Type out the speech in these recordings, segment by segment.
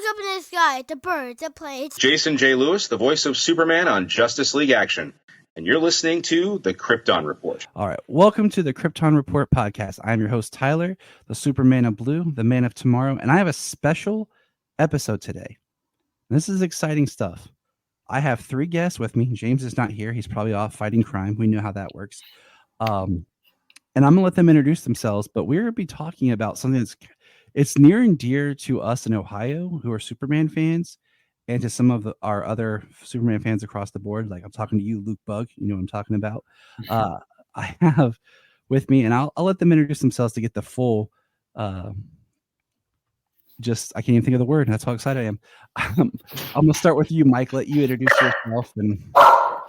up in the sky, the birds, the planes. Jason J. Lewis, the voice of Superman on Justice League Action. And you're listening to the Krypton Report. All right. Welcome to the Krypton Report podcast. I'm your host, Tyler, the Superman of Blue, the man of tomorrow. And I have a special episode today. This is exciting stuff. I have 3 guests with me. James is not here. He's probably off fighting crime. We know how that works. And I'm going to let them introduce themselves, but we're going to be talking about something it's near and dear to us in Ohio who are Superman fans and to some of our other Superman fans across the board. Like I'm talking to you, Luke Bug. You know what I'm talking about. I have with me, and I'll let them introduce themselves to get the full I can't even think of the word. That's how excited I am. I'm going to start with you, Mike. Let you introduce yourself. And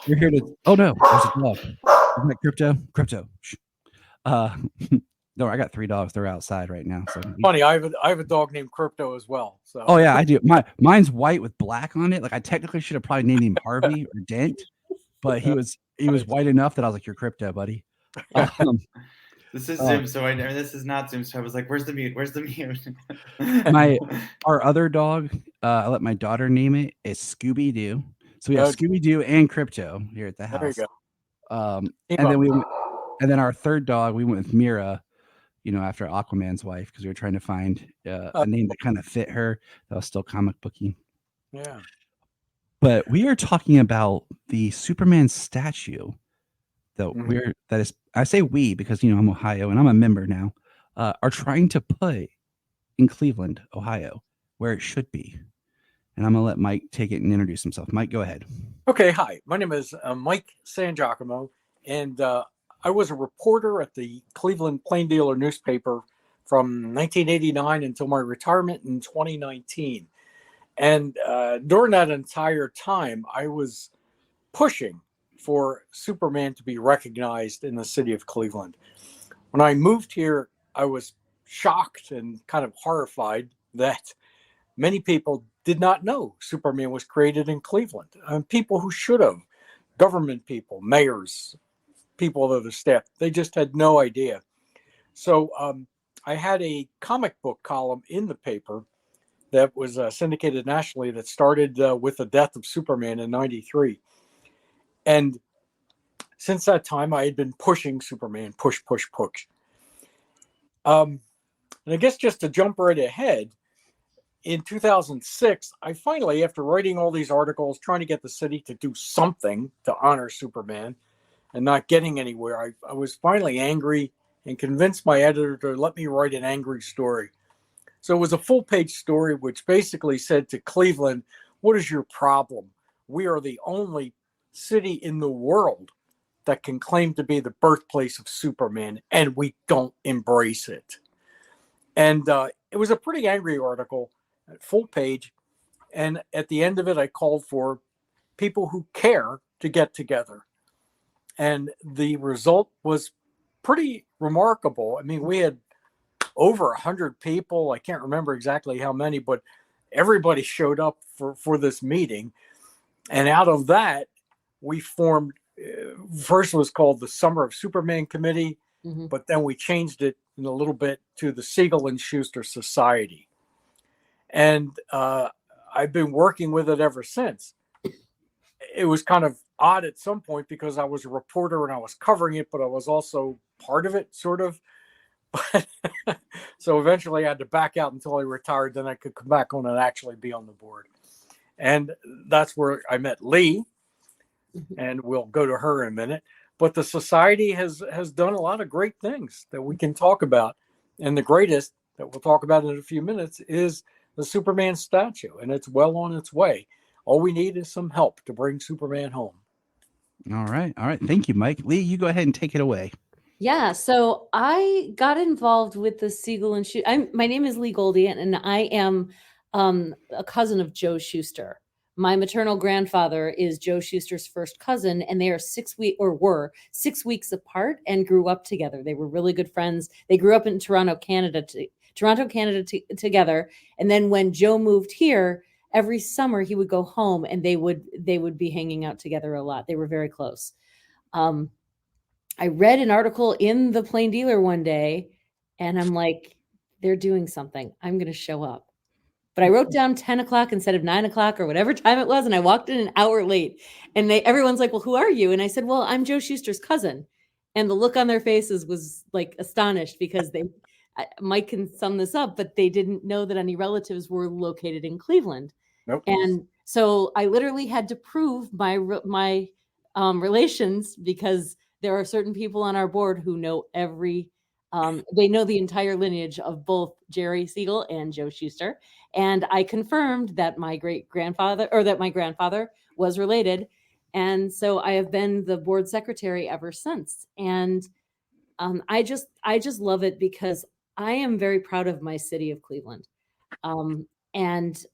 you're here to... Oh, no. There's a dog. Isn't that Crypto? Crypto. No, I got 3 dogs. They're outside right now. So funny. I have a dog named Crypto as well. So. Oh, yeah, I do. Mine's white with black on it. Like I technically should have probably named him Harvey or Dent, but he was white enough that I was like, "You're Crypto, buddy." This is Zoom, so this is not Zoom. So I was like, "Where's the mute? Where's the mute?" Our other dog, I let my daughter name it. Is Scooby Doo. So we have Scooby Doo and Crypto here at the house. There you go. And then our third dog, we went with Mira. You know, after Aquaman's wife, because we were trying to find a name that kind of fit her that was still comic booky. Yeah. But we are talking about the Superman statue that I say we because, you know, I'm Ohio and I'm a member now, are trying to put in Cleveland, Ohio, where it should be. And I'm going to let Mike take it and introduce himself. Mike, go ahead. Okay. Hi, my name is Mike San Giacomo, and I was a reporter at the Cleveland Plain Dealer newspaper from 1989 until my retirement in 2019. And during that entire time, I was pushing for Superman to be recognized in the city of Cleveland. When I moved here, I was shocked and kind of horrified that many people did not know Superman was created in Cleveland. People who should have, government people, mayors, people of the staff, they just had no idea. So I had a comic book column in the paper that was syndicated nationally that started with the death of Superman in 93. And since that time, I had been pushing Superman, push. And I guess just to jump right ahead, in 2006, I finally, after writing all these articles, trying to get the city to do something to honor Superman, and not getting anywhere, I was finally angry and convinced my editor to let me write an angry story. So it was a full-page story which basically said to Cleveland, what is your problem? We are the only city in the world that can claim to be the birthplace of Superman, and we don't embrace it. And it was a pretty angry article, full page. And at the end of it, I called for people who care to get together. And the result was pretty remarkable. I mean, we had over 100 people. I can't remember exactly how many, but everybody showed up for this meeting. And out of that, we formed, first it was called the Summer of Superman Committee, but then we changed it in a little bit to the Siegel Shuster Society. And I've been working with it ever since. It was kind of odd at some point because I was a reporter and I was covering it, but I was also part of it, sort of. But so eventually I had to back out until I retired. Then I could come back on and actually be on the board. And that's where I met Lee, and we'll go to her in a minute. But the society has done a lot of great things that we can talk about. And the greatest that we'll talk about in a few minutes is the Superman statue, and it's well on its way. All we need is some help to bring Superman home. All right. Thank you, Mike. Lee, you go ahead and take it away. Yeah, so I got involved with the Siegel and Shuster. My name is Lee Goldie, and I am a cousin of Joe Shuster. My maternal grandfather is Joe Shuster's first cousin, and they are were 6 weeks apart and grew up together. They were really good friends. They grew up in Toronto, Canada, together. And then when Joe moved here, every summer he would go home, and they would be hanging out together a lot. They were very close. I read an article in the Plain Dealer one day, and I'm like, they're doing something. I'm going to show up. But I wrote down 10 o'clock instead of 9 o'clock or whatever time it was. And I walked in an hour late. And everyone's like, well, who are you? And I said, well, I'm Joe Shuster's cousin. And the look on their faces was like astonished because Mike can sum this up, but they didn't know that any relatives were located in Cleveland. Nope. And so I literally had to prove my relations, because there are certain people on our board who know they know the entire lineage of both Jerry Siegel and Joe Shuster. And I confirmed that my grandfather was related. And so I have been the board secretary ever since. And I just love it because I am very proud of my city of Cleveland. And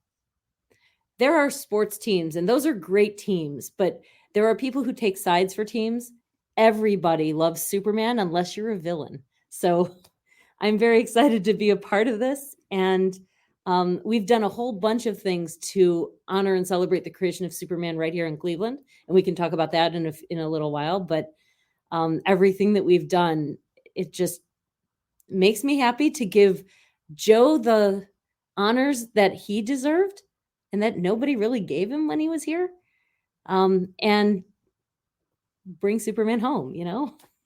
there are sports teams, and those are great teams, but there are people who take sides for teams. Everybody loves Superman unless you're a villain. So I'm very excited to be a part of this. And we've done a whole bunch of things to honor and celebrate the creation of Superman right here in Cleveland. And we can talk about that in a little while. But everything that we've done, it just makes me happy to give Joe the honors that he deserved and that nobody really gave him when he was here. And bring Superman home,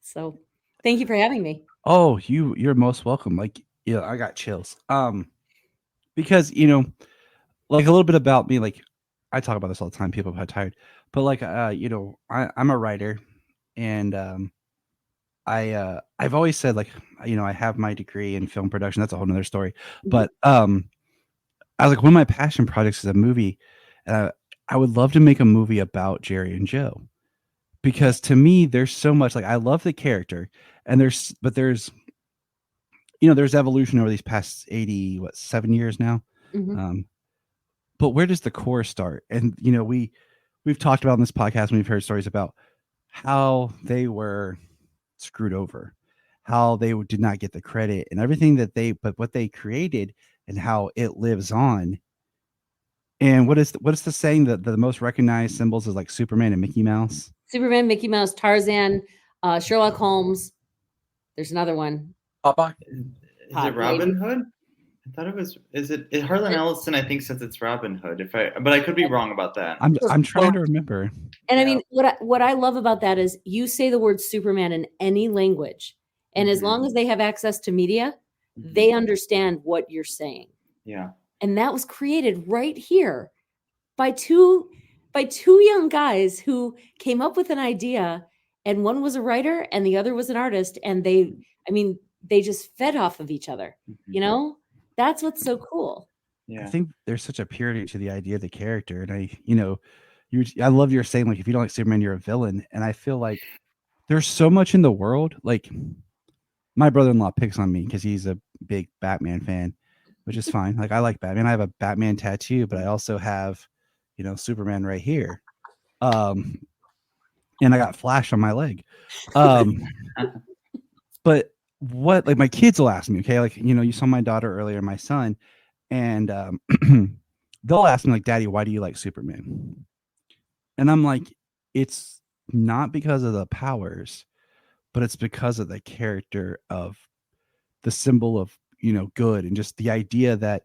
So thank you for having me. Oh, you're most welcome. Like, I got chills. Because, like a little bit about me, like I talk about this all the time, people are tired, but like, I'm a writer, and I've always said, like, I have my degree in film production. That's a whole nother story. Mm-hmm. But I was like, one of my passion projects is a movie. I would love to make a movie about Jerry and Joe, because to me, there's so much, like, I love the character, and there's evolution over these past 7 years now. Mm-hmm. But where does the core start? And, we've talked about in this podcast, and we've heard stories about how they were screwed over, how they did not get the credit and everything but what they created and how it lives on. And what is the saying that the most recognized symbols is like Superman and Mickey Mouse? Superman, Mickey Mouse, Tarzan, Sherlock Holmes. There's another one. Popeye. Is it Robin Hood? I thought it was. Is it Harlan Ellison? I think says it's Robin Hood. But I could be wrong about that. I'm trying to remember. And I mean, what I love about that is you say the word Superman in any language, and as long as they have access to media, they understand what you're saying. Yeah. And that was created right here by two young guys who came up with an idea, and one was a writer and the other was an artist, and they just fed off of each other. That's what's so cool. Yeah. I think there's such a purity to the idea of the character, and I love your saying, like, if you don't like Superman, you're a villain. And I feel like there's so much in the world. Like, my brother-in-law picks on me because he's a big Batman fan, which is fine. Like, I like Batman. I have a Batman tattoo, but I also have, Superman right here. And I got Flash on my leg. But what, like, my kids will ask me, okay, like, you saw my daughter earlier, my son, and they'll ask me, like, Daddy, why do you like Superman? And I'm like, it's not because of the powers, but it's because of the character of the symbol of, good, and just the idea that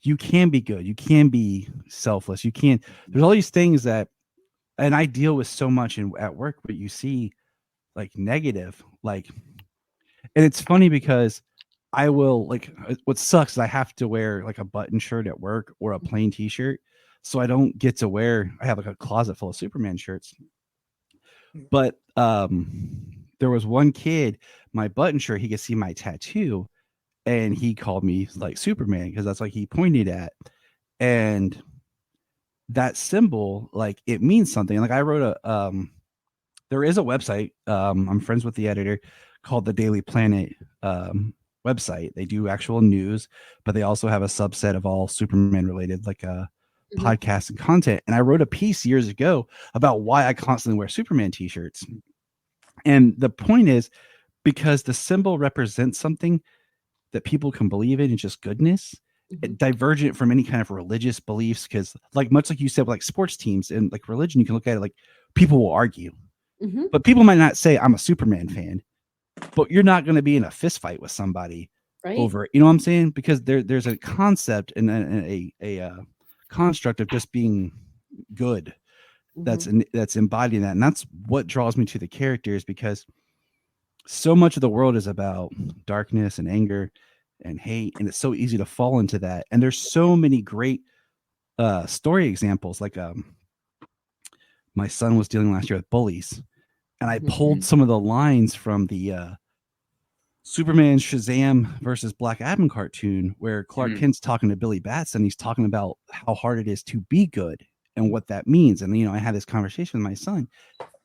you can be good, you can be selfless, there's all these things that, and I deal with so much at work, but you see, like, negative, like, and it's funny because I will, like, what sucks is I have to wear like a button shirt at work or a plain t-shirt. So I don't get to I have like a closet full of Superman shirts. But there was one kid, my button shirt, he could see my tattoo, and he called me like Superman because that's like he pointed at. And that symbol, like, it means something. Like, I wrote there is a website, I'm friends with the editor, called the Daily Planet website. They do actual news, but they also have a subset of all Superman related, like podcasts and content. And I wrote a piece years ago about why I constantly wear Superman t-shirts. And the point is, because the symbol represents something that people can believe in, and just goodness, divergent from any kind of religious beliefs. Because, like, much like you said, like sports teams and like religion, you can look at it like people will argue, but people might not say I'm a Superman fan, but you're not going to be in a fist fight with somebody Right. over it. You know what I'm saying? Because there's a concept and a construct of just being good that's embodying that, and that's what draws me to the characters, because so much of the world is about darkness and anger and hate, and it's so easy to fall into that. And there's so many great story examples. Like my son was dealing last year with bullies, and I pulled some of the lines from the Superman Shazam versus Black Adam cartoon, where Clark Kent's talking to Billy Batson. He's talking about how hard it is to be good and what that means. And I had this conversation with my son,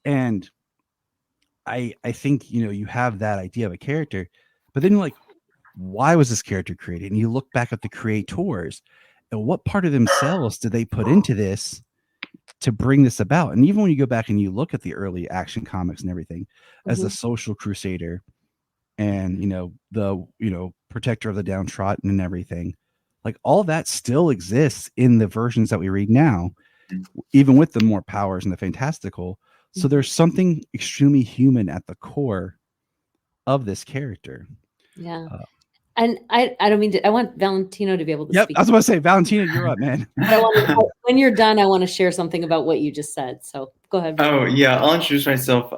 and I think you have that idea of a character, but then you're like, why was this character created? And you look back at the creators, and what part of themselves did they put into this to bring this about? And even when you go back and you look at the early Action Comics and everything, as the social crusader, and the protector of the downtrodden and everything, like all that still exists in the versions that we read now, even with the more powers and the fantastical. So there's something extremely human at the core of this character. Yeah. And I don't mean to, I want Valentino to be able to speak. I was about to say, Valentino, you're up, man. When you're done, I want to share something about what you just said. So go ahead. Oh yeah, I'll introduce myself.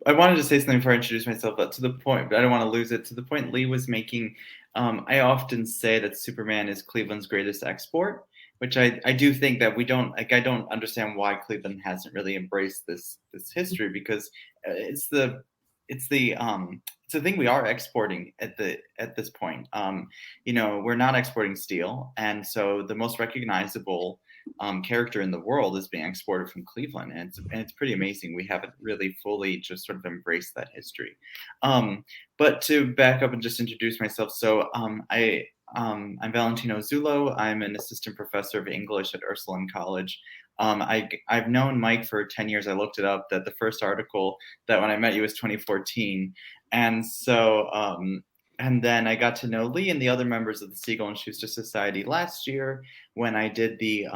I wanted to say something before I introduce myself, but to the point, but I don't want to lose it. To the point Lee was making, I often say that Superman is Cleveland's greatest export, which I do think that we don't like. I don't understand why Cleveland hasn't really embraced this history, because it's the thing we are exporting at this point. We're not exporting steel, and so the most recognizable character in the world is being exported from Cleveland, and it's pretty amazing. We haven't really fully just sort of embraced that history. But to back up and just introduce myself, so I'm Valentino Zullo. I'm an assistant professor of English at Ursuline College. I've known Mike for 10 years. I looked it up, that the first article that when I met you was 2014. And so, and then I got to know Lee and the other members of the Siegel Shuster Society last year when I did the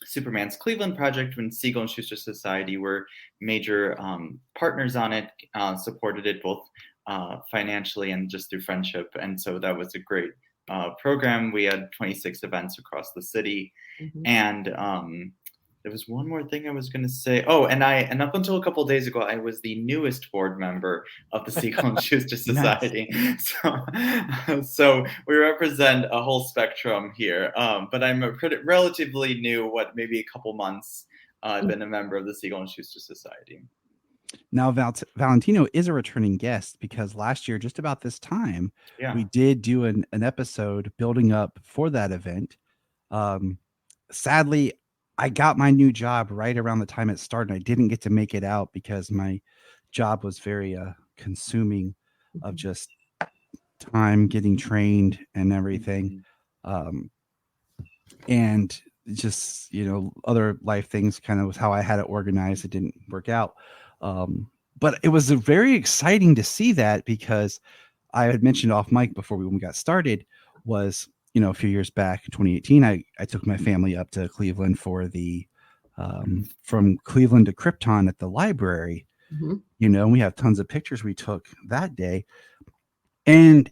Superman's Cleveland project, when Siegel Shuster Society were major partners on it, supported it both financially and just through friendship. And so that was a great program. We had 26 events across the city. And there was one more thing I was going to say. Oh, and up until a couple of days ago, I was the newest board member of the Siegel Shuster Society. So we represent a whole spectrum here. But I'm relatively new. Maybe a couple months. I've been a member of the Siegel Shuster Society. Now, Valentino is a returning guest, because last year, just about this time, we did do an episode building up for that event. Sadly, I got my new job right around the time it started. I didn't get to make it out because my job was very consuming of just time getting trained and everything. And just, other life things kind of was how I had it organized. It didn't work out. But it was very exciting to see that, because I had mentioned off mic before when we got started was, a few years back, 2018, I took my family up to Cleveland for the from Cleveland to Krypton at the library. And we have tons of pictures we took that day. And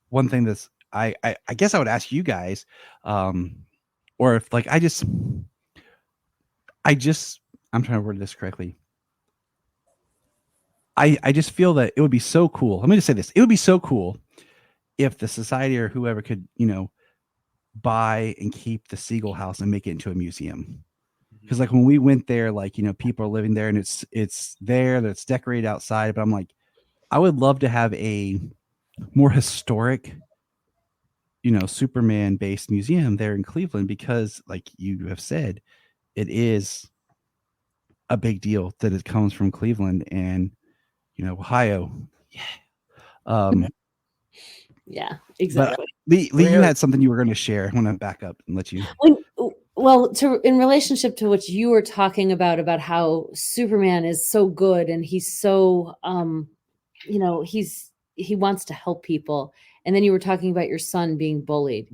one thing that's I guess I would ask you guys, or if like I'm trying to word this correctly. I just feel that it would be so cool. Let me just say this. It would be so cool if the society or whoever could, buy and keep the Siegel House and make it into a museum. Because like when we went there, like, people are living there and it's there, that's decorated outside. But I'm like, I would love to have a more historic, Superman based museum there in Cleveland, because like you have said, it is a big deal that it comes from Cleveland and, Ohio. Yeah, exactly. Lee, you had something you were going to share. I want to back up and let you. In relationship to what you were talking about how Superman is so good and he's so, he wants to help people. And then you were talking about your son being bullied.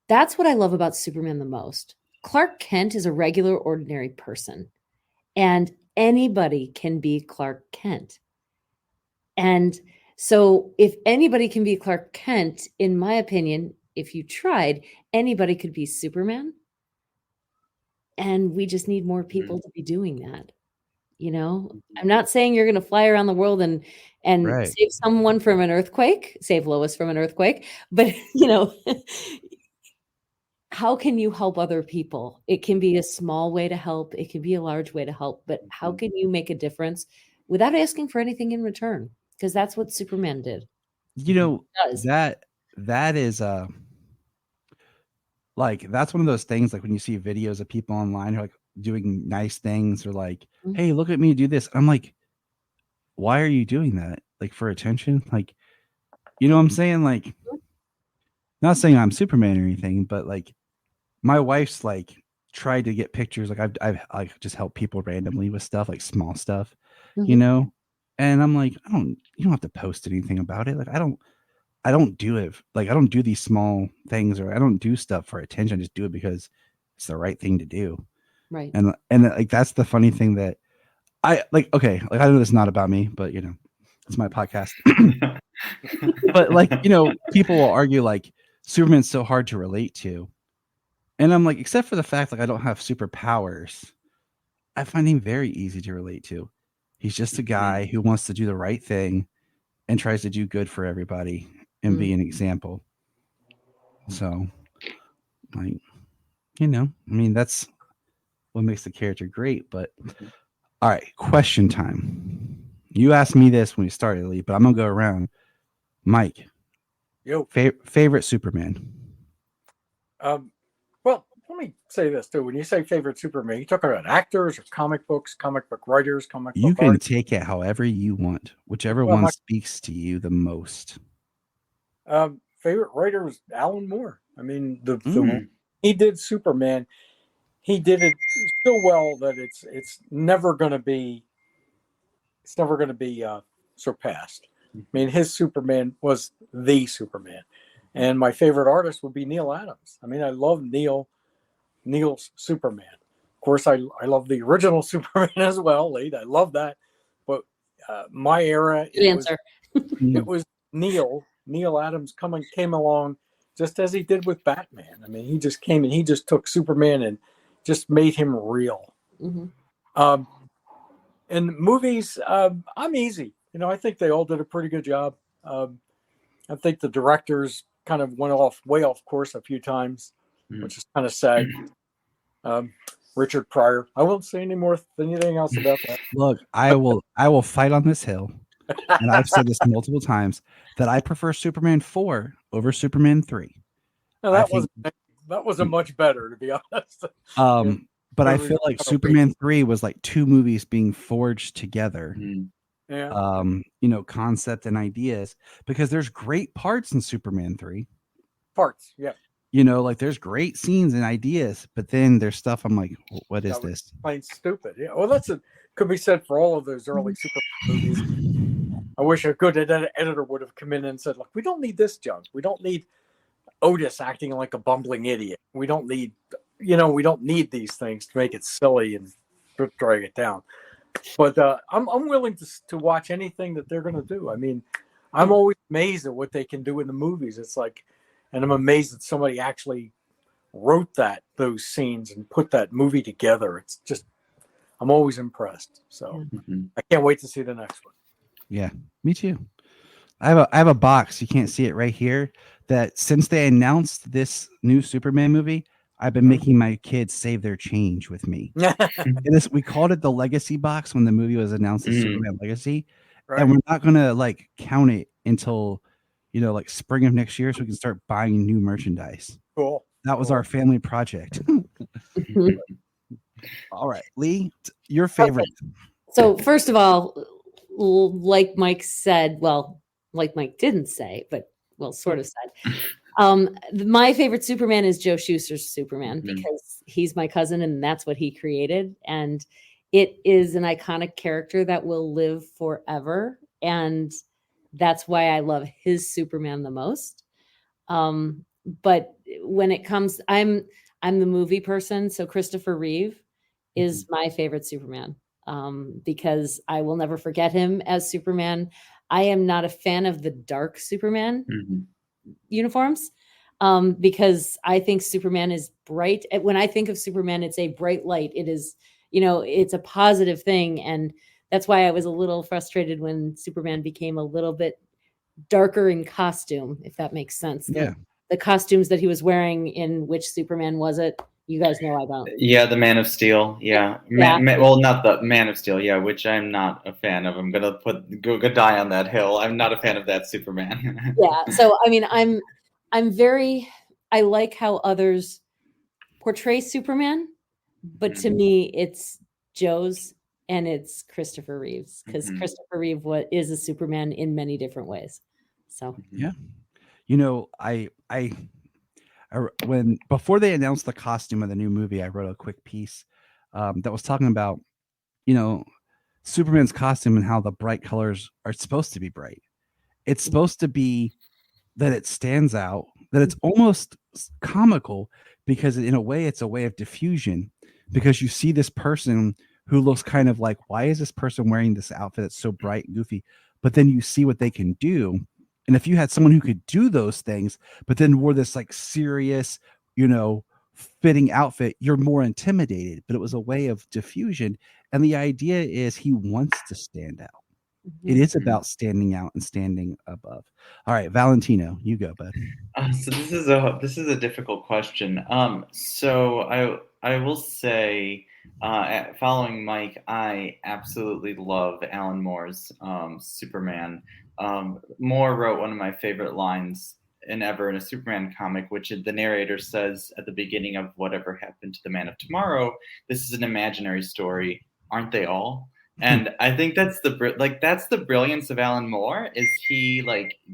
That's what I love about Superman the most. Clark Kent is a regular, ordinary person, and anybody can be Clark Kent. And So if anybody can be Clark Kent, in my opinion, if you tried, anybody could be Superman. And we just need more people to be doing that. I'm not saying you're going to fly around the world and Right. save someone from an earthquake, save Lois from an earthquake, but how can you help other people? It can be a small way to help, it can be a large way to help, but how can you make a difference without asking for anything in return? Because that's what Superman did. Does. that is like, that's one of those things, like when you see videos of people online who are like doing nice things, or like, Mhm. hey, look at me do this. I'm like, why are you doing that? Like, for attention? Like, you know what I'm saying? Like, not saying I'm Superman or anything, but like, my wife's like tried to get pictures. Like, I've like just helped people randomly with stuff, like small stuff, you Mhm. know? And I'm like, you don't have to post anything about it. Like, I don't do it. Like, I don't do these small things, or I don't do stuff for attention. I just do it because it's the right thing to do. Right. And like, that's the funny thing that I like. Okay, like, I know it's not about me, but it's my podcast. But like, people will argue like Superman's so hard to relate to, and I'm like, except for the fact like I don't have superpowers, I find him very easy to relate to. He's just a guy who wants to do the right thing and tries to do good for everybody and be an example. So, like, I mean, that's what makes the character great. But all right, question time. You asked me this when we started, Lee, but I'm gonna go around. Mike, Yo. favorite Superman? Well, let me say this too. When you say favorite Superman, you talking about actors or comic books, comic book writers, comic You book can artists? take it however you want, whichever Well, one my speaks to you the most. favorite writer is Alan Moore. I mean, the Mm. he did Superman. He did it so well that it's never going to be surpassed. I mean, his Superman was the Superman, and my favorite artist would be Neil Adams. I mean, I love Neil's Superman. Of course, I love the original Superman as well, Lee. I love that, but my era Good answer. it was Neil Adams came along just as he did with Batman. I mean, he just came and he just took Superman and just made him real. Mm-hmm. In movies, I'm easy. I think they all did a pretty good job. I think the directors kind of went way off course a few times, which is kind of sad. Richard Pryor. I won't say anything else about that. Look, I will fight on this hill, and I've said this multiple times, that I prefer Superman 4 over Superman 3. No, that wasn't much better, to be honest. But I feel like Superman 3 was like two movies being forged together. Yeah. Concept and ideas, because there's great parts in Superman 3. Parts, yeah. Like, there's great scenes and ideas, but then there's stuff I'm like, what is this? Plain stupid. Yeah. Well, could be said for all of those early Superman movies. I wish a good editor would have come in and said, look, we don't need this junk. We don't need Otis acting like a bumbling idiot. We don't need these things to make it silly and drag it down. But I'm willing to watch anything that they're going to do. I mean, I'm always amazed at what they can do in the movies. It's like, and I'm amazed that somebody actually wrote those scenes and put that movie together. It's just, I'm always impressed. So I can't wait to see the next one. Yeah, me too. I have a box. You can't see it right here. That since they announced this new Superman movie, I've been making my kids save their change with me. We called it the Legacy Box when the movie was announced as Superman Legacy, and we're not gonna like count it until like spring of next year, so we can start buying new merchandise. Cool. That was our family project. All right, Lee, your favorite. So first of all, like Mike said, well, like Mike didn't say, but sort of said. My favorite Superman is Joe Shuster's Superman because he's my cousin and that's what he created. And it is an iconic character that will live forever. And that's why I love his Superman the most. But when it comes, I'm the movie person. So Christopher Reeve is my favorite Superman because I will never forget him as Superman. I am not a fan of the dark Superman Mhm. uniforms, because I think Superman is bright. When I think of Superman, it's a bright light. It is, it's a positive thing. And that's why I was a little frustrated when Superman became a little bit darker in costume, if that makes sense. Yeah. The costumes that he was wearing, in which Superman was it? You guys know I don't. Yeah, the Man of Steel. Yeah. Yeah. Well, not the Man of Steel. Yeah, which I'm not a fan of. I'm gonna go die on that hill. I'm not a fan of that Superman. Yeah. So I mean, I like how others portray Superman, but to me, it's Joe's and it's Christopher Reeve's, because Christopher Reeve is a Superman in many different ways. So Yeah. When before they announced the costume of the new movie, I wrote a quick piece that was talking about, Superman's costume and how the bright colors are supposed to be bright. It's supposed to be that it stands out, that it's almost comical, because in a way it's a way of diffusion, because you see this person who looks kind of like, why is this person wearing this outfit that's so bright and goofy? But then you see what they can do. And if you had someone who could do those things, but then wore this like serious, fitting outfit, you're more intimidated. But it was a way of diffusion. And the idea is he wants to stand out. It is about standing out and standing above. All right, Valentino, you go, bud. So this is a difficult question. So I will say, following Mike, I absolutely love Alan Moore's Superman. Moore wrote one of my favorite lines in a Superman comic, which the narrator says at the beginning of Whatever Happened to the Man of Tomorrow, this is an imaginary story, aren't they all? And I think that's the brilliance of Alan Moore, is he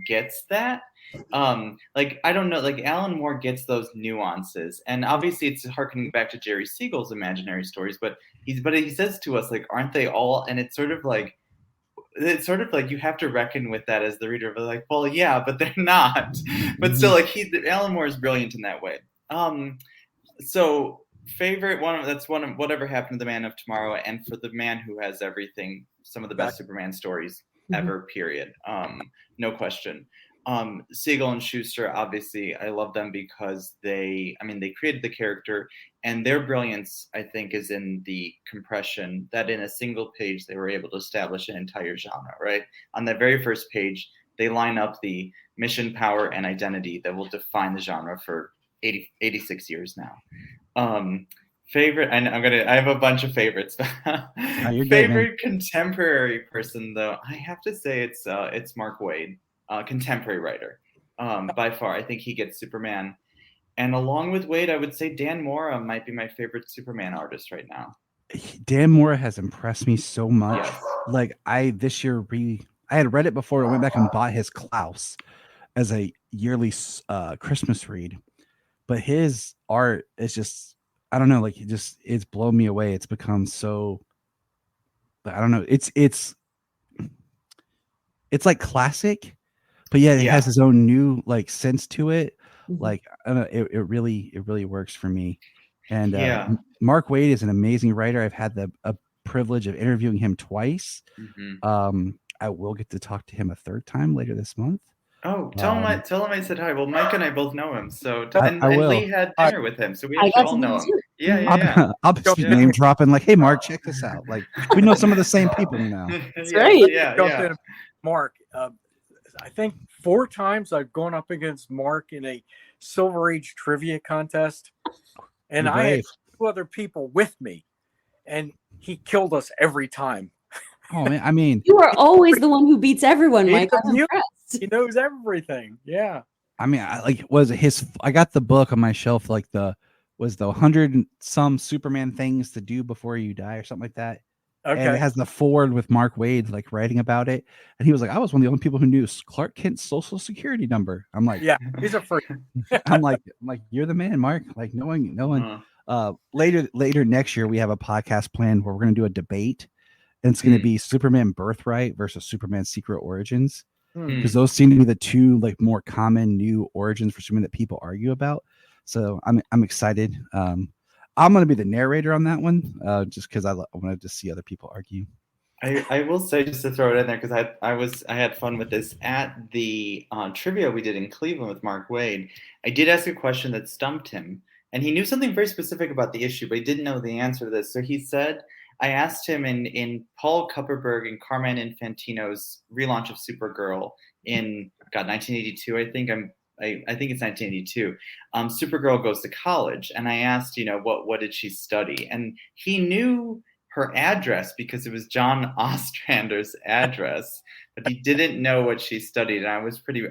gets that. I don't know, Alan Moore gets those nuances, and obviously it's harkening back to Jerry Siegel's imaginary stories, but he says to us, aren't they all? And it's sort of like you have to reckon with that as the reader, but well, yeah, but they're not. But still, Alan Moore is brilliant in that way. So favorite one of Whatever Happened to the Man of Tomorrow, and for the man who has everything, some of the best Superman stories ever, period. No question. Siegel and Shuster, obviously, I love them because they created the character, and their brilliance, I think, is in the compression, that in a single page they were able to establish an entire genre, right? On that very first page, they line up the mission, power, and identity that will define the genre for 86 years now. Favorite, and I have a bunch of favorites. Favorite contemporary person, though, I have to say it's Mark Waid, contemporary writer, by far. I think he gets Superman, and along with Waid, I would say Dan Mora might be my favorite Superman artist right now. Dan Mora has impressed me so much. Yes. I had read it before. I went back and bought his Klaus as a yearly Christmas read. But his art is just, I don't know, it's blown me away. It's become so, I don't know. It's like classic, but it has his own new sense to it. I don't know, it really works for me. And Mark Waid is an amazing writer. I've had the privilege of interviewing him twice. I will get to talk to him a third time later this month. Oh, tell him I said hi. Well, Mike and I both know him, so and Lee had dinner with him, so we actually all know him. Yeah. I'll just be name dropping, hey, Mark, check this out. We know some of the same people now. That's right. Yeah. Mark, I think 4 times I've gone up against Mark in a Silver Age trivia contest, and I had 2 other people with me, and he killed us every time. Oh man, I mean, you are always the one who beats everyone, Mike. I'm impressed. He knows everything. Yeah. I mean, I got the book on my shelf, the 100 and some Superman things to do before you die or something like that. Okay. And it has the forward with Mark Waid writing about it. And he was like, I was one of the only people who knew Clark Kent's social security number. I'm like, yeah, he's a freak. I'm like, you're the man, Mark. No one. Later next year, we have a podcast planned where we're going to do a debate. And it's going to be Superman Birthright versus Superman Secret Origins. Because those seem to be the 2 more common new origins for Superman that people argue about. So I'm excited. I'm going to be the narrator on that one, just because I wanted to see other people argue. I will say, just to throw it in there, because I had fun with this at the trivia we did in Cleveland with Mark Wade. I did ask a question that stumped him, and he knew something very specific about the issue, but he didn't know the answer to this. So he said, I asked him in Paul Kupperberg and Carmine Infantino's relaunch of Supergirl in 1982, I think. I think it's 1982. Supergirl goes to college, and I asked, what did she study? And he knew her address because it was John Ostrander's address, but he didn't know what she studied. And I was pretty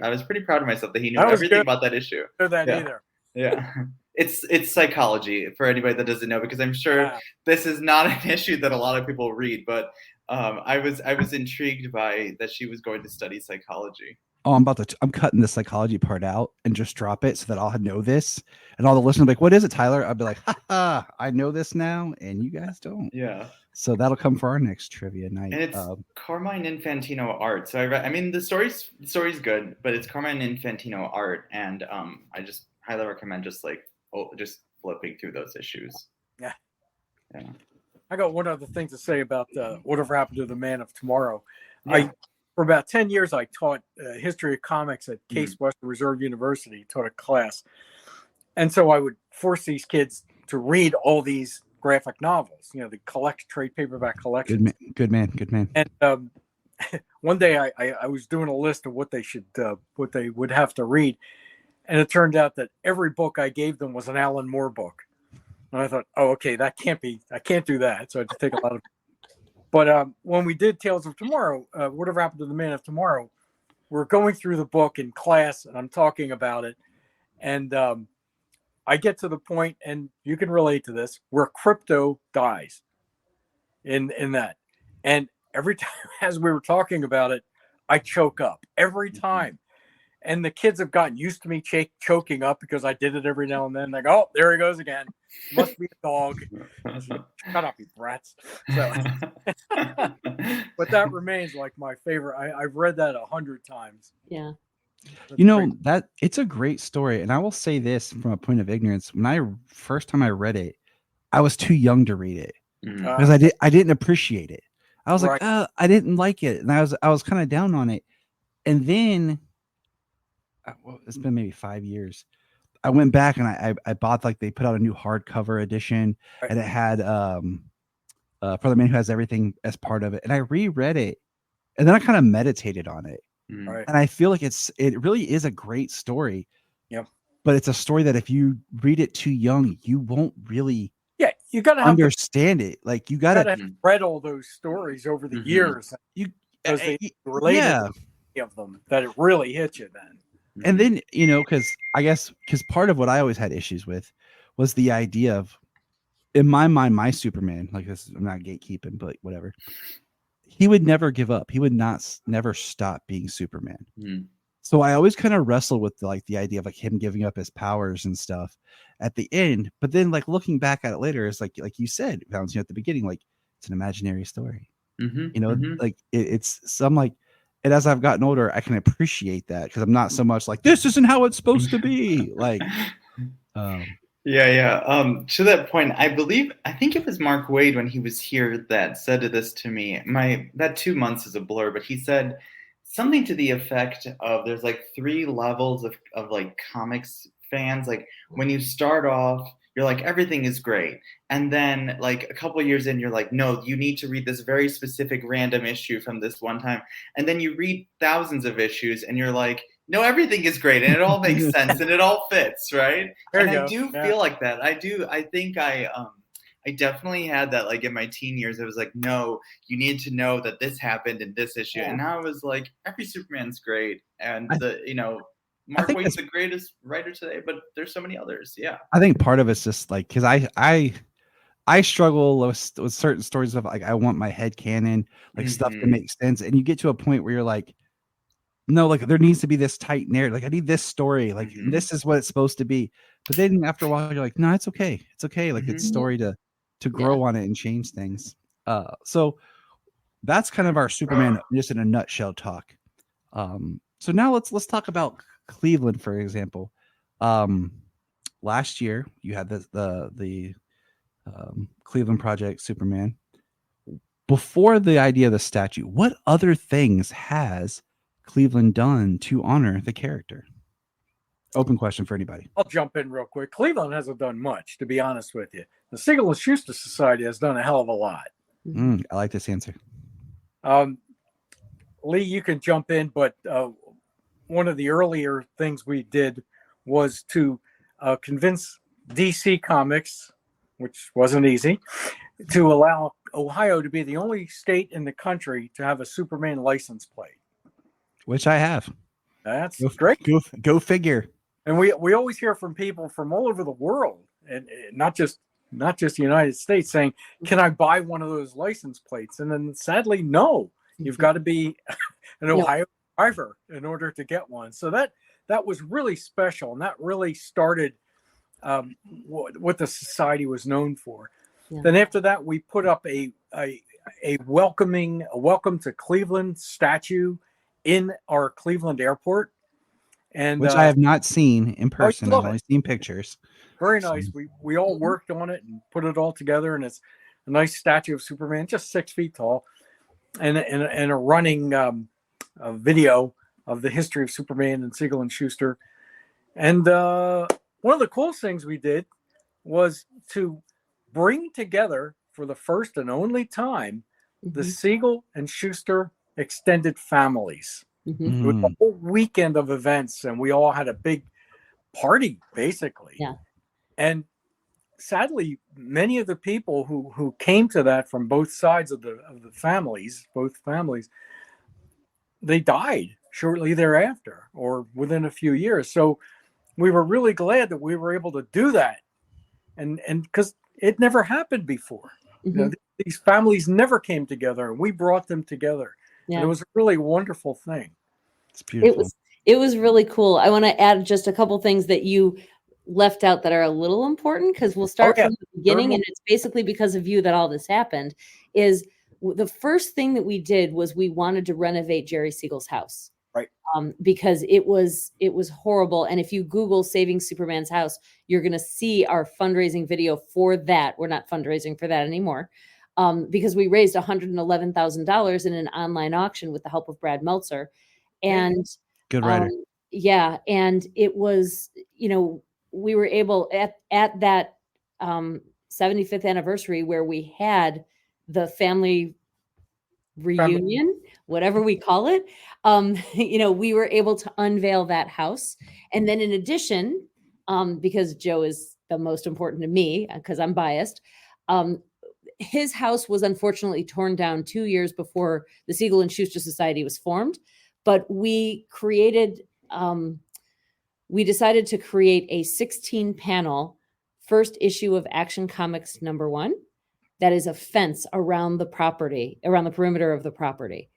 proud of myself that he knew everything about that issue. Know that either. Yeah. It's psychology for anybody that doesn't know, because I'm sure this is not an issue that a lot of people read, but I was intrigued by that she was going to study psychology. Oh, I'm cutting the psychology part out and just drop it so that I'll know this, and all the listeners will be like, what is it, Tyler? I'll be like, ha, I know this now, and you guys don't. Yeah. So that'll come for our next trivia night. And it's Carmine Infantino art. So the story's good, but it's Carmine Infantino art, and I just highly recommend just flipping through those issues. Yeah. Yeah. I got one other thing to say about whatever happened to the Man of Tomorrow. Yeah. For about 10 years, I taught history of comics at Case Western Reserve University, taught a class. And so I would force these kids to read all these graphic novels, the trade paperback collection. Good man. And one day I was doing a list of what they would have to read. And it turned out that every book I gave them was an Alan Moore book. And I thought, I can't do that. So I had to take a lot of. But when we did Tales of Tomorrow, whatever happened to the Man of Tomorrow, we're going through the book in class, and I'm talking about it. And I get to the point, and you can relate to this, where Crypto dies in that. And every time as we were talking about it, I choke up every time. And the kids have gotten used to me choking up because I did it every now and then. They go, oh, there he goes again. Must be a dog. Shut up, you brats. So, but that remains like my favorite. I've read that 100 times. Yeah. That it's a great story. And I will say this from a point of ignorance. When first time I read it, I was too young to read it because I didn't appreciate it. I was like, I didn't like it. And I was kind of down on it. And then it's been maybe 5 years. I went back and I bought, they put out a new hardcover edition, and it had For the Man Who Has Everything as part of it. And I reread it, and then I kind of meditated on it. Right. And I feel like it really is a great story. Yep. But it's a story that if you read it too young, you won't really you gotta understand it. Like you gotta have read all those stories over the years. Because they related of them that it really hit you then. And then, because part of what I always had issues with was the idea of, in my mind, my Superman, I'm not gatekeeping, but whatever, he would never give up. He would never stop being Superman. So I always kind of wrestle with the idea of him giving up his powers and stuff at the end. But then looking back at it later, it's like you said, Valence, at the beginning, it's an imaginary story. It's some and as I've gotten older, I can appreciate that because I'm not so much this isn't how it's supposed to be. To that point, I think it was Mark Wade when he was here that said this to me. That 2 months is a blur, but he said something to the effect of there's 3 levels of comics fans. When you start off, you're everything is great. And then a couple of years in, you're no, you need to read this very specific random issue from this one time. And then you read thousands of issues and you're no, everything is great and it all makes sense and it all fits, right? And I do feel like that. I think I definitely had that in my teen years. It was no, you need to know that this happened in this issue. And now I was every Superman's great. And Mark Waid's the greatest writer today, but there's so many others. Yeah. I think part of it's just because I struggle with certain stories of I want my head canon, stuff to make sense. And you get to a point where you're no, there needs to be this tight narrative. I need this story. This is what it's supposed to be. But then after a while, you're no, it's okay. It's okay. It's story to grow on it and change things. So that's kind of our Superman just in a nutshell talk. So now let's talk about Cleveland, for example. Last year you had the Cleveland Project Superman. before the idea of the statue, what other things has Cleveland done to honor the character? Open question for anybody. I'll jump in real quick. Cleveland hasn't done much, to be honest with you. The Siegel Shuster Society has done a hell of a lot. I like this answer. Lee, you can jump in, but one of the earlier things we did was to convince DC Comics, which wasn't easy, to allow Ohio to be the only state in the country to have a Superman license plate. Which I have. That's great. Go figure. And we always hear from people from all over the world, and not just the United States, saying, "Can I buy one of those license plates?" And then sadly, no. You've got to be an Ohio driver in order to get one. So that was really special, and that really started what the society was known for. Yeah. Then after that, we put up a welcome to Cleveland statue in our Cleveland airport, and which I have not seen in person. I've only seen pictures. Very nice. We all worked on it and put it all together, and it's a nice statue of Superman, just 6 feet tall, and a running a video of the history of Superman and Siegel and Shuster. And one of the coolest things we did was to bring together for the first and only time the Siegel and Shuster extended families. With a whole weekend of events, and we all had a big party, basically. Yeah. And sadly, many of the people who came to that from both sides of the families, they died shortly thereafter or within a few years. So we were really glad that we were able to do that, and because it never happened before. You know, these families never came together, and we brought them together. Yeah. And it was a really wonderful thing. It's beautiful. It was really cool. I want to add just a couple things that you left out that are a little important, because we'll start from the beginning, and it's basically because of you that all this happened. Is the first thing that we did was we wanted to renovate Jerry Siegel's house, right? Because it was horrible. And if you Google "Saving Superman's House," you're going to see our fundraising video for that. We're not fundraising for that anymore. Because we raised $111,000 in an online auction with the help of Brad Meltzer. And good writer. And it was, we were able at that 75th anniversary where we had the family reunion, whatever we call it, we were able to unveil that house. And then in addition, because Joe is the most important to me, because I'm biased, his house was unfortunately torn down 2 years before the Siegel and Shuster Society was formed. But we decided to create a 16-panel first issue of Action Comics #1 that is a fence around the property, around the perimeter of the property.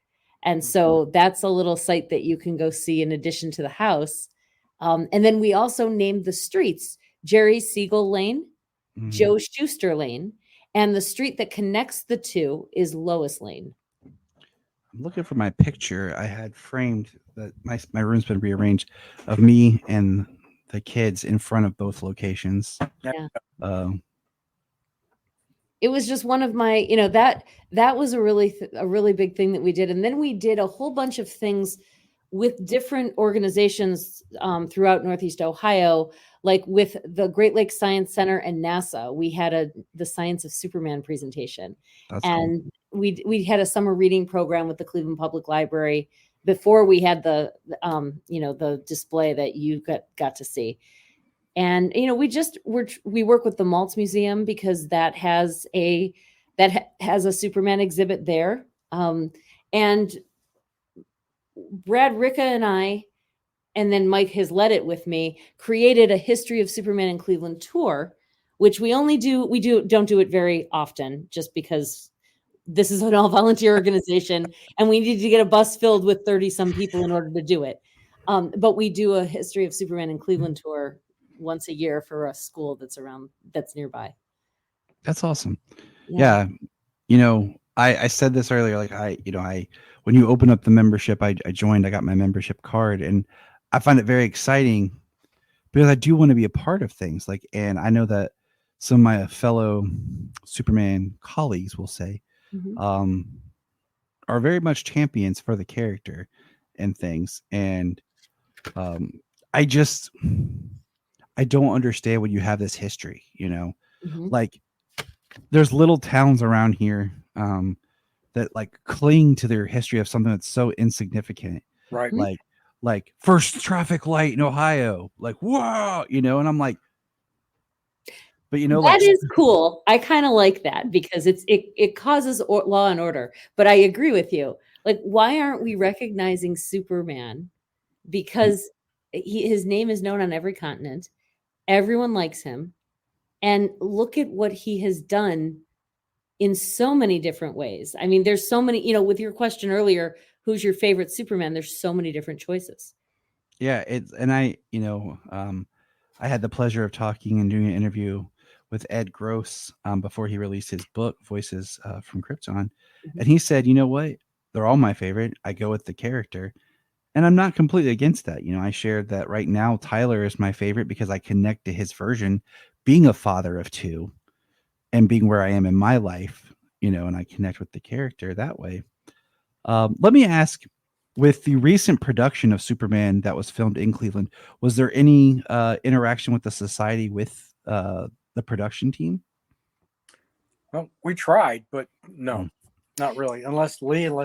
And so that's a little site that you can go see in addition to the house. And then we also named the streets Jerry Siegel Lane, Joe Shuster Lane, and the street that connects the two is Lois Lane. I'm looking for my picture I had framed that my room's been rearranged of me and the kids in front of both locations. Yeah. It was just one of my, that was a really big thing that we did. And then we did a whole bunch of things with different organizations throughout Northeast Ohio, like with the Great Lakes Science Center and NASA. We had the Science of Superman presentation. That's and cool. We had a summer reading program with the Cleveland Public Library before we had the display that you got to see. And we work with the Maltz Museum because that has a Superman exhibit there. And Brad Ricca and I, and then Mike has led it with me, created a History of Superman in Cleveland tour, which we don't do it very often, just because this is an all-volunteer organization and we need to get a bus filled with 30-some people in order to do it. But we do a History of Superman in Cleveland tour once a year for a school that's nearby. That's awesome. Yeah. I said this earlier, when you open up the membership, I joined, I got my membership card, and I find it very exciting because I do want to be a part of things. And I know that some of my fellow Superman colleagues will say, Mhm. are very much champions for the character and things. And um, I just I don't understand when you have this history, Mhm. like there's little towns around here that like cling to their history of something that's so insignificant, Right. Mhm. like first traffic light in Ohio, like whoa, and I'm like, but like That is cool. I kind of like that because it causes law and order. But I agree with you. Like, why aren't we recognizing Superman? Because his name is known on every continent. Everyone likes him, and look at what he has done in so many different ways. I mean, there's so many. With your question earlier, who's your favorite Superman? There's so many different choices. yeah, it's and I had the pleasure of talking and doing an interview with Ed Gross before he released his book, Voices from Krypton. Mhm. And he said, you know what? They're all my favorite. I go with the character. And I'm not completely against that. I shared that right now Tyler is my favorite because I connect to his version, being a father of two and being where I am in my life, and I connect with the character that way. Let me ask, with the recent production of Superman that was filmed in Cleveland, was there any interaction with the society with the production team? Well, we tried, but no, Mm. not really. Unless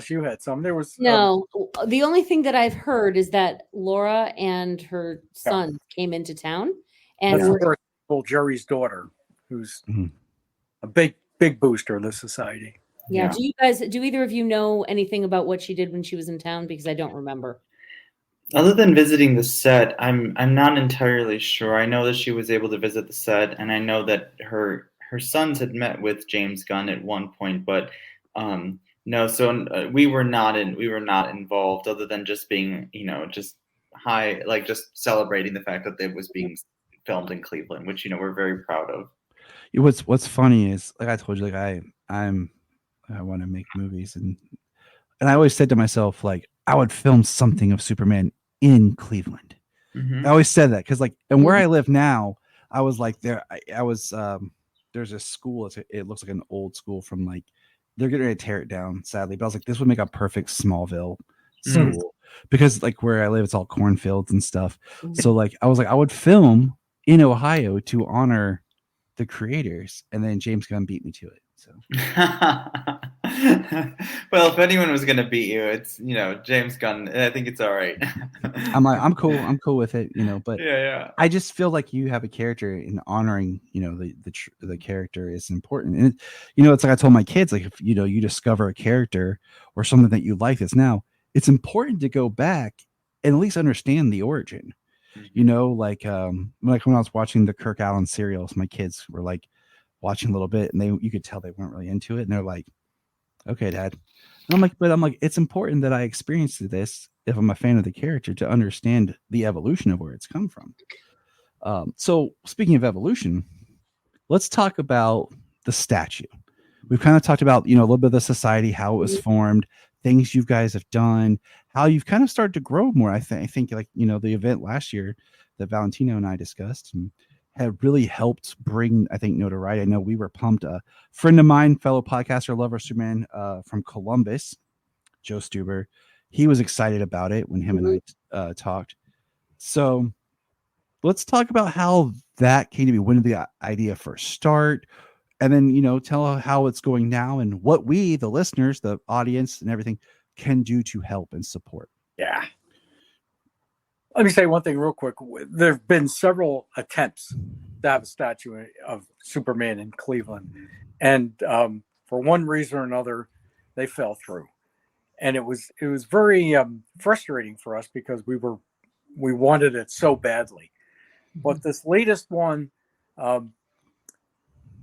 you had some. There was No, the only thing that I've heard is that Laura and her yeah, son came into town and that's the were first people, Jerry's daughter, who's Mhm. a big booster of the society. yeah. Do either of you know anything about what she did when she was in town? Because I don't remember. Other than visiting the set, I'm not entirely sure. I know that she was able to visit the set, and I know that her sons had met with James Gunn at one point, but no. So we were not involved, other than just being just high, like just celebrating the fact that it was being filmed in Cleveland, which we're very proud of. What's funny is, like I told you, like I want to make movies, and I always said to myself, like, I would film something of Superman in Cleveland. I Hmm. always said that because, like, and where Mhm. I live now, I was like, I was, there's a school. It looks like an old school from like, they're getting ready to tear it down, sadly. But I was like, this would make a perfect Smallville Mm. school because, like, where I live, it's all cornfields and stuff. Mhm. So, like, I was like, I would film in Ohio to honor the creators, and then James Gunn beat me to it. So. Well, if anyone was going to beat you, it's James Gunn. I think it's all right. I'm cool. I'm cool with it, but Yeah. I just feel like you have a character, and honoring, the character is important. And it's like I told my kids, like, if you discover a character or something that you like that's now, it's important to go back and at least understand the origin. Like when I was watching the Kirk Allen serials, my kids were like watching a little bit, and you could tell they weren't really into it, and they're like, "Okay, Dad." And I'm like, it's important that I experience this if I'm a fan of the character to understand the evolution of where it's come from. So speaking of evolution, let's talk about the statue. We've kind of talked about, a little bit of the society, how it was formed, things you guys have done, how you've kind of started to grow more. I think like, the event last year that Valentino and I discussed had really helped bring, I think, notoriety. I know we were pumped. A friend of mine, fellow podcaster, lover, Superman from Columbus, Joe Stuber, he was excited about it when him and I talked. So let's talk about how that came to be. When did the idea first start? And then, tell how it's going now and what we, the listeners, the audience, and everything can do to help and support. Yeah. Let me say one thing real quick. There have been several attempts to have a statue of Superman in Cleveland, and for one reason or another, they fell through. And it was very frustrating for us because we wanted it so badly. But this latest one,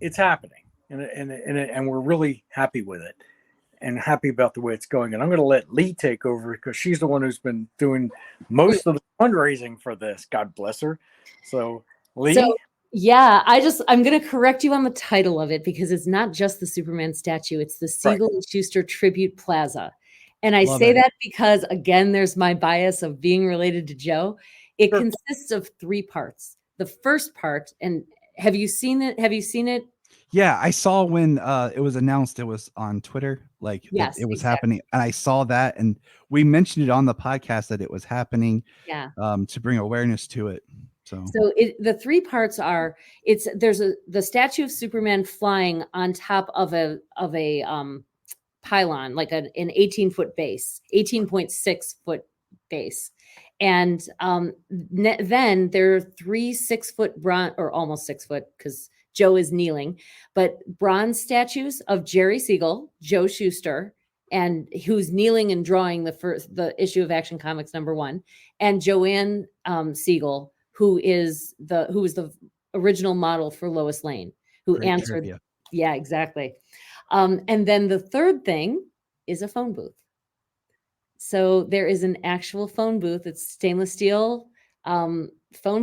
it's happening, and we're really happy with it, and happy about the way it's going. And I'm going to let Lee take over because she's the one who's been doing most of the fundraising for this. God bless her. So, Lee. So yeah, I'm going to correct you on the title of it because it's not just the Superman statue; it's the Siegel and Shuster Tribute Plaza. And I say that because, again, there's my bias of being related to Joe. It consists of 3 parts. The first part, and have you seen it? Yeah, I saw when it was announced. It was on Twitter, like that Yes, it was exactly. happening, and I saw that, and we mentioned it on the podcast that it was happening. Yeah. To bring awareness to it. So The three parts are there's the statue of Superman flying on top of a pylon, like an 18-foot base, 18.6 foot base. And then there are 3 6-foot bronze, or almost 6 foot, because Joe is kneeling, but bronze statues of Jerry Siegel, Joe Shuster, and who's kneeling and drawing the issue of Action Comics #1, and Joanne Siegel, who is the original model for Lois Lane, who great answered. trivia. Yeah, exactly. And then the third thing is a phone booth. So there is an actual phone booth. It's stainless steel phone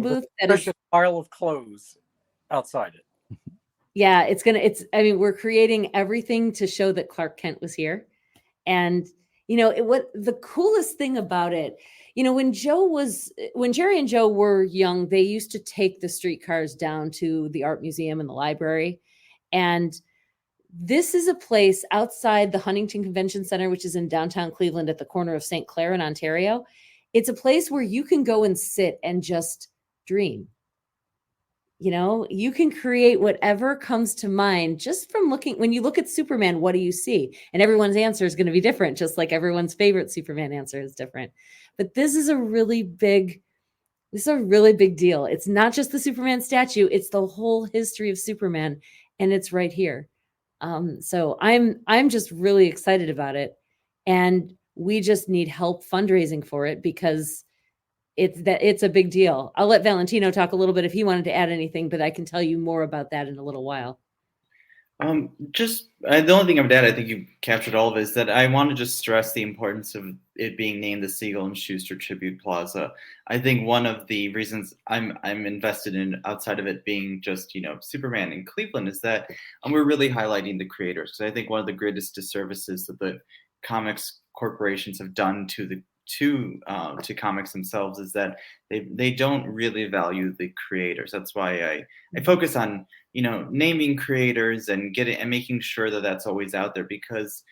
booth that is Precious pile of clothes outside it. yeah, I mean, we're creating everything to show that Clark Kent was here. And what the coolest thing about it, when Jerry and Joe were young, they used to take the streetcars down to the art museum and the library. And this is a place outside the Huntington Convention Center, which is in downtown Cleveland at the corner of St. Clair and Ontario. It's a place where you can go and sit and just dream. You can create whatever comes to mind just from when you look at Superman, what do you see? And everyone's answer is going to be different, just like everyone's favorite Superman answer is different. But this is a really big deal. It's not just the Superman statue, it's the whole history of Superman, and it's right here. So I'm just really excited about it, and we just need help fundraising for it because it's a big deal. I'll let Valentino talk a little bit if he wanted to add anything, but I can tell you more about that in a little while. The only thing I would add, I think you captured all of it, is that I want to just stress the importance of it being named the Siegel and Shuster Tribute Plaza. I think one of the reasons I'm invested in, outside of it being just Superman in Cleveland, is that we're really highlighting the creators. Because I think one of the greatest disservices that the comics corporations have done to comics themselves is that they don't really value the creators. That's why I focus on naming creators and making sure that that's always out there, because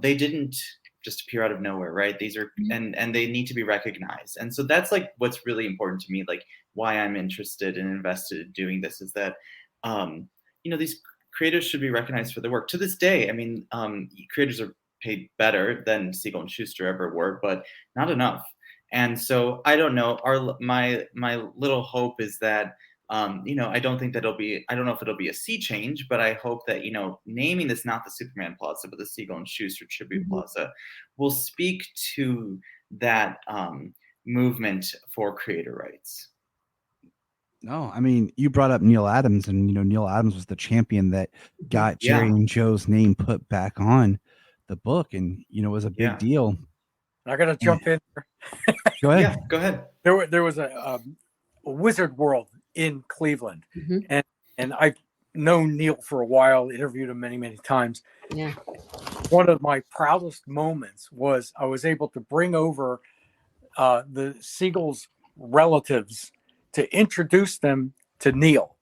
they didn't just appear out of nowhere, right? These are and they need to be recognized. And so that's like what's really important to me, like why I'm interested and invested in doing this, is that these creators should be recognized for their work. To this day, I mean, creators are paid better than Siegel and Shuster ever were, but not enough. And so I don't know. My little hope is that I don't think I don't know if it'll be a sea change, but I hope that naming this not the Superman Plaza but the Siegel and Shuster Tribute Plaza will speak to that movement for creator rights. No, I mean, you brought up Neil Adams, and Neil Adams was the champion that got Jerry and Joe's name put back on the book, and it was a big deal. I gotta jump in. Go ahead. Yeah, go ahead. There was a Wizard World in Cleveland, and I've known Neil for a while, interviewed him many times. Yeah. One of my proudest moments was I was able to bring over the Siegel's relatives to introduce them to Neil,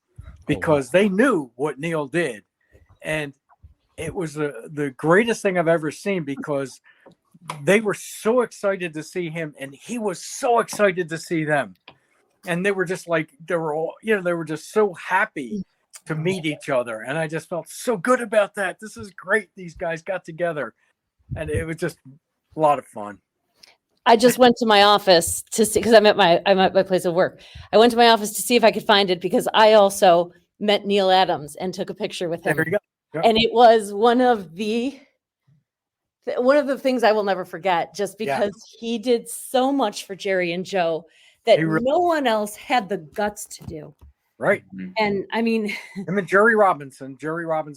because they knew what Neil did, and it was the greatest thing I've ever seen, because they were so excited to see him, and he was so excited to see them. And they were just like, they were just so happy to meet each other. And I just felt so good about that. This is great. These guys got together, and it was just a lot of fun. I just went to my office to see, because I'm at my place of work. I went to my office to see if I could find it, because I also met Neil Adams and took a picture with him. There you go. Yep. And it was one of the things I will never forget, just because he did so much for Jerry and Joe that no one else had the guts to do. Right. And I mean, him and Jerry Robinson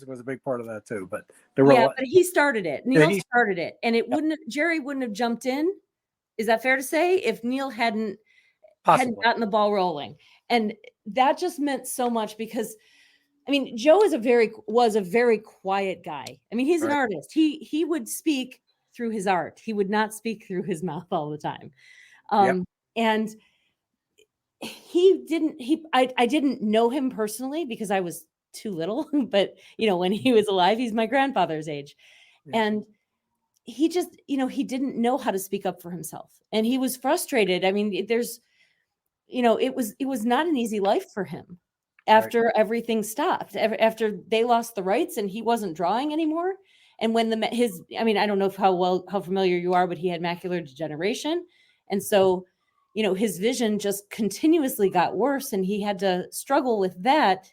was a big part of that too, but there were but he started it. Neil started it, and Jerry wouldn't have jumped in. Is that fair to say? If Neil hadn't gotten the ball rolling. And that just meant so much, because I mean, Joe was a very quiet guy. I mean, he's an artist. He would speak through his art. He would not speak through his mouth all the time. And I didn't know him personally, because I was too little, but when he was alive, he's my grandfather's age. Yeah. And he just, he didn't know how to speak up for himself, and he was frustrated. I mean, it was not an easy life for him after everything stopped, after they lost the rights and he wasn't drawing anymore. And when I don't know how familiar you are, but he had macular degeneration. And so, his vision just continuously got worse, and he had to struggle with that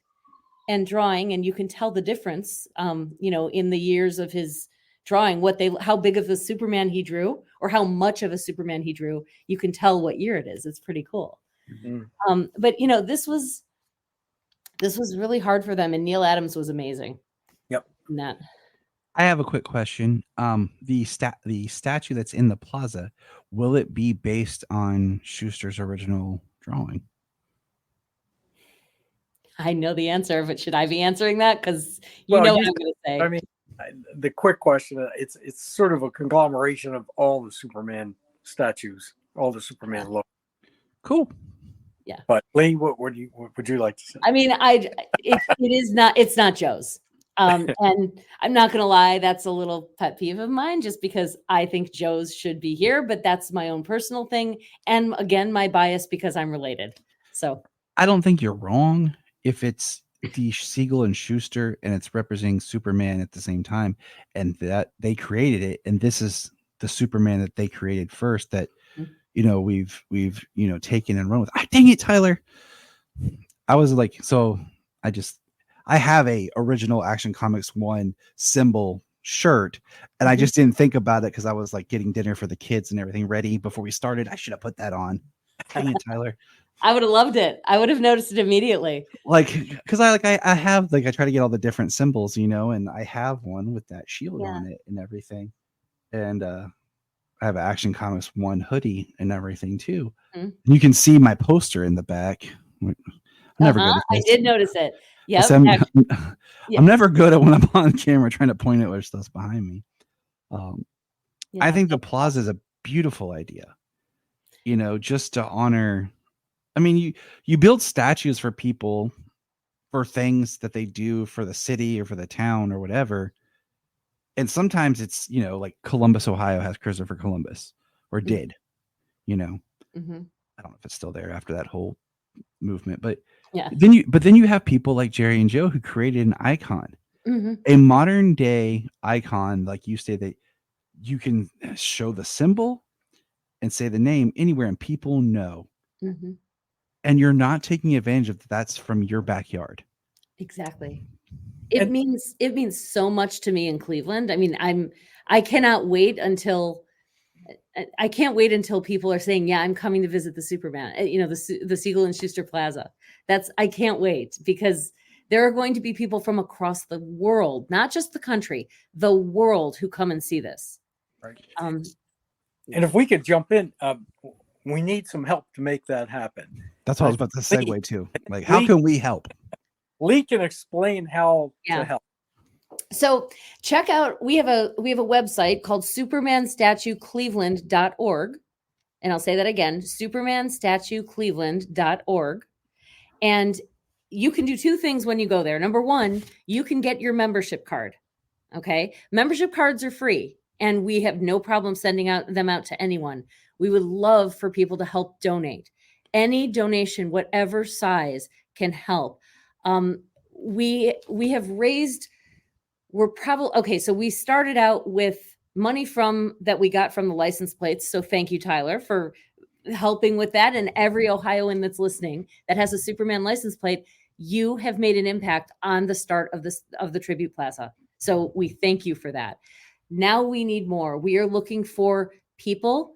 and drawing. And you can tell the difference, in the years of his drawing, how big of a Superman he drew, or how much of a Superman he drew. You can tell what year it is. It's pretty cool. Mm-hmm. But this was really hard for them, and Neil Adams was amazing. Yep. In that. I have a quick question. The statue that's in the plaza, will it be based on Shuster's original drawing? I know the answer, but should I be answering that? Because Well, what I'm going to say. I mean, the quick question, it's sort of a conglomeration of all the Superman statues, all the Superman logos. Cool. Yeah. But Lee, what would you like to say? I mean, it's not Joe's. And I'm not going to lie, that's a little pet peeve of mine, just because I think Joe's should be here, but that's my own personal thing. And again, my bias because I'm related. So I don't think you're wrong if it's the Siegel and Shuster and it's representing Superman at the same time, and that they created it. And this is the Superman that they created first that, we've taken and run with. Dang it, Tyler. I was like, I have a original Action Comics 1 symbol shirt, and I just didn't think about it because I was like getting dinner for the kids and everything ready before we started. I should have put that on. Dang it, Tyler. I would have loved it. I would have noticed it immediately. Because I have I try to get all the different symbols, and I have one with that shield on it and everything. And I have an Action Comics 1 hoodie and everything too. Mm-hmm. You can see my poster in the back. I'm never good at this. I did notice it. Yeah, I'm never good at when I'm on camera trying to point at where stuff's behind me. I think the plaza is a beautiful idea. Just to honor. I mean, you build statues for people for things that they do for the city or for the town or whatever. And sometimes it's, like Columbus, Ohio has Christopher Columbus, or did, Mm-hmm. I don't know if it's still there after that whole movement, but yeah. Then you have people like Jerry and Joe who created an icon, a modern day icon, like you say, that you can show the symbol and say the name anywhere and people know. Mm-hmm. And you're not taking advantage of that's from your backyard. Exactly. It means so much to me in Cleveland. I mean, I can't wait until people are saying, yeah, I'm coming to visit the Superman, the Siegel and Shuster Plaza. I can't wait, because there are going to be people from across the world, not just the country, the world, who come and see this. Right. And if we could jump in, we need some help to make that happen. That's what I was about to segue to. Like, how can we help? Lee can explain how to help. So check out, we have a website called supermanstatuecleveland.org. And I'll say that again, supermanstatuecleveland.org. And you can do two things when you go there. Number one, you can get your membership card. Okay. Membership cards are free, and we have no problem sending them out to anyone. We would love for people to help donate. Any donation, whatever size, can help. We have raised, so we started out with money that we got from the license plates. So thank you, Tyler, for helping with that. And every Ohioan that's listening that has a Superman license plate, you have made an impact on the start of the Tribute Plaza. So we thank you for that. Now we need more. We are looking for people,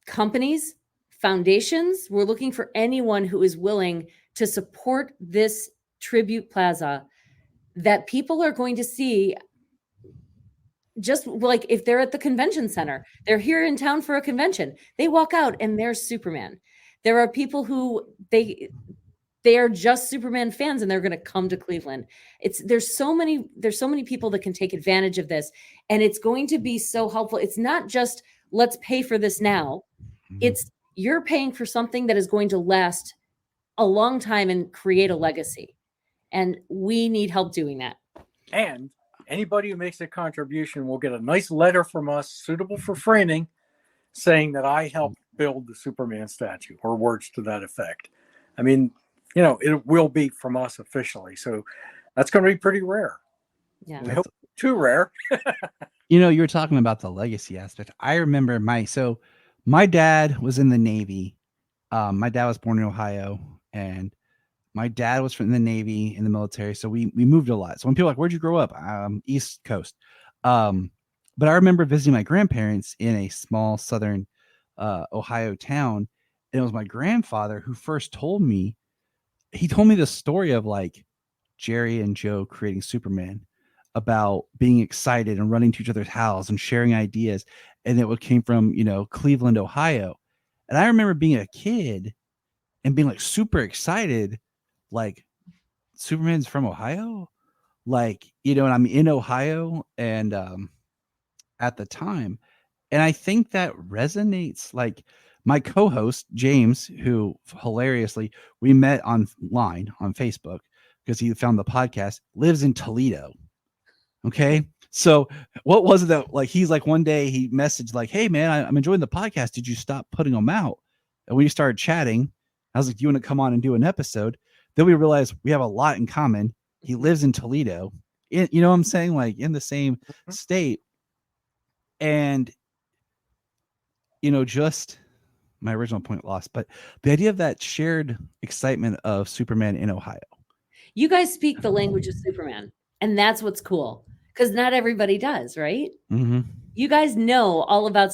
companies, foundations. We're looking for anyone who is willing to support this Tribute Plaza that people are going to see. Just like if they're at the convention center, they're here in town for a convention, they walk out and there's Superman. There are people who they are just Superman fans and they're going to come to Cleveland. There's so many people that can take advantage of this, and it's going to be so helpful. It's not just let's pay for this now. It's you're paying for something that is going to last a long time and create a legacy. And we need help doing that. And anybody who makes a contribution will get a nice letter from us, suitable for framing, saying that I helped build the Superman statue, or words to that effect. I mean, it will be from us officially. So that's going to be pretty rare. Yeah. I hope too rare. You were talking about the legacy aspect. I remember my dad was in the Navy. My dad was born in Ohio, and my dad was from the Navy in the military. So we moved a lot. So when people are like, where'd you grow up? East Coast. But I remember visiting my grandparents in a small southern Ohio town. And it was my grandfather who first told me the story of like Jerry and Joe creating Superman, about being excited and running to each other's house and sharing ideas. And it came from, Cleveland, Ohio. And I remember being a kid and being like super excited, like Superman's from Ohio, like, and I'm in Ohio and at the time. And I think that resonates. Like my co-host, James, who hilariously we met online on Facebook because he found the podcast, lives in Toledo. Okay. So what was it that like, he's like, one day he messaged like, hey man, I'm enjoying the podcast. Did you stop putting them out? And we started chatting. I was like, do you want to come on and do an episode? Then we realized we have a lot in common. He lives in Toledo. You know what I'm saying? Like in the same state. And, just my original point lost, but the idea of that shared excitement of Superman in Ohio. You guys speak the language of Superman, and that's what's cool, because not everybody does, right? Mm-hmm. You guys know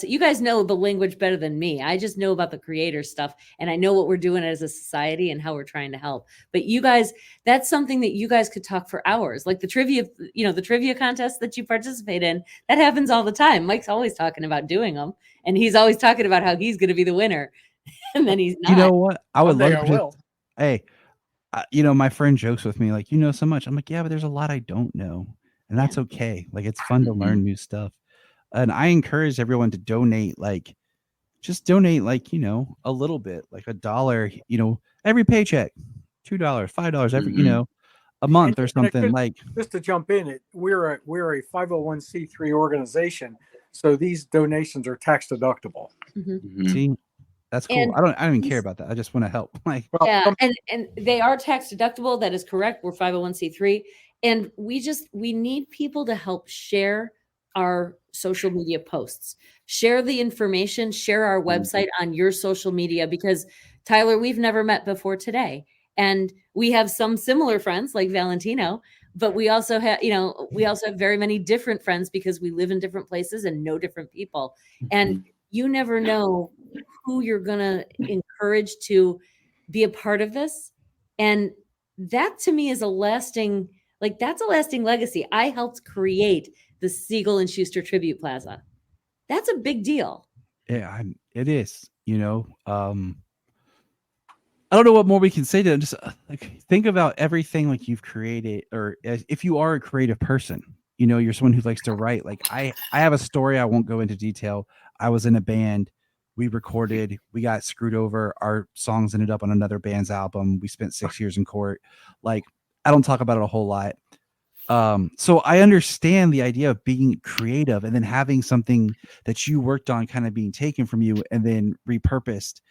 you guys know the language better than me. I just know about the creator stuff, and I know what we're doing as a society and how we're trying to help. But you guys, that's something that you guys could talk for hours. Like the trivia contest that you participate in, that happens all the time. Mike's always talking about doing them, and he's always talking about how he's going to be the winner, and then he's not. You know what? I would love to. Hey, my friend jokes with me like, so much. I'm like, yeah, but there's a lot I don't know, and that's okay. Like it's fun to learn new stuff. And I encourage everyone to donate, just donate a little bit, like $1, every paycheck, $2, $5 every, a month or something. Like just to jump in, we're a 501c3 organization, so these donations are tax deductible. Mm-hmm. See, that's cool. I don't even care about that. I just want to help. Like, and they are tax deductible. That is correct. We're 501c3, and we need people to help share our social media posts, share the information, share our website on your social media, because Tyler, we've never met before today. And we have some similar friends like Valentino, but we also have, very many different friends because we live in different places and know different people. And you never know who you're going to encourage to be a part of this. And that to me is a lasting legacy. I helped create the Siegel and Shuster Tribute Plaza. That's a big deal. Yeah, it is. I don't know what more we can say to them. Just think about everything like you've created, or if you are a creative person, you're someone who likes to write. Like I have a story. I won't go into detail. I was in a band. We recorded. We got screwed over. Our songs ended up on another band's album. We spent 6 years in court. Like I don't talk about it a whole lot. So I understand the idea of being creative and then having something that you worked on kind of being taken from you and then repurposed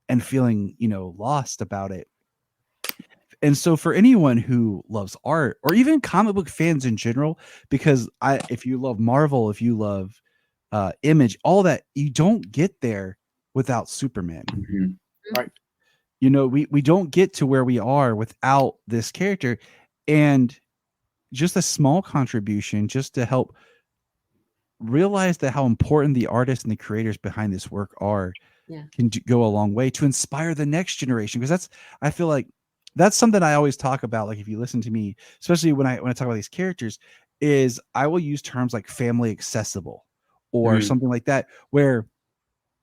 and feeling, lost about it. And so for anyone who loves art or even comic book fans in general, because if you love Marvel, if you love Image, all that, you don't get there without Superman. Mm-hmm. Right. We don't get to where we are without this character. And just a small contribution just to help realize that how important the artists and the creators behind this work are can go a long way to inspire the next generation. Because I feel like that's something I always talk about. Like if you listen to me, especially when I talk about these characters, is I will use terms like family accessible or something like that, where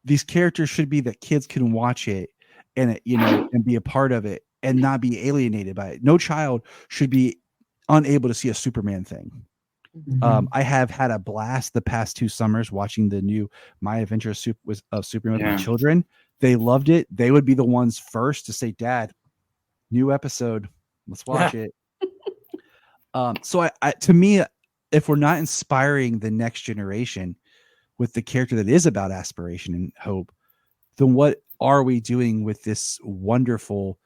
these characters should be that kids can watch it and and be a part of it and not be alienated by it. No child should be unable to see a Superman thing. I have had a blast the past 2 summers watching the new My Adventure of Superman with my children. They loved it. They would be the ones first to say, Dad, new episode, let's watch it. So to me, if we're not inspiring the next generation with the character that is about aspiration and hope, then what are we doing with this wonderful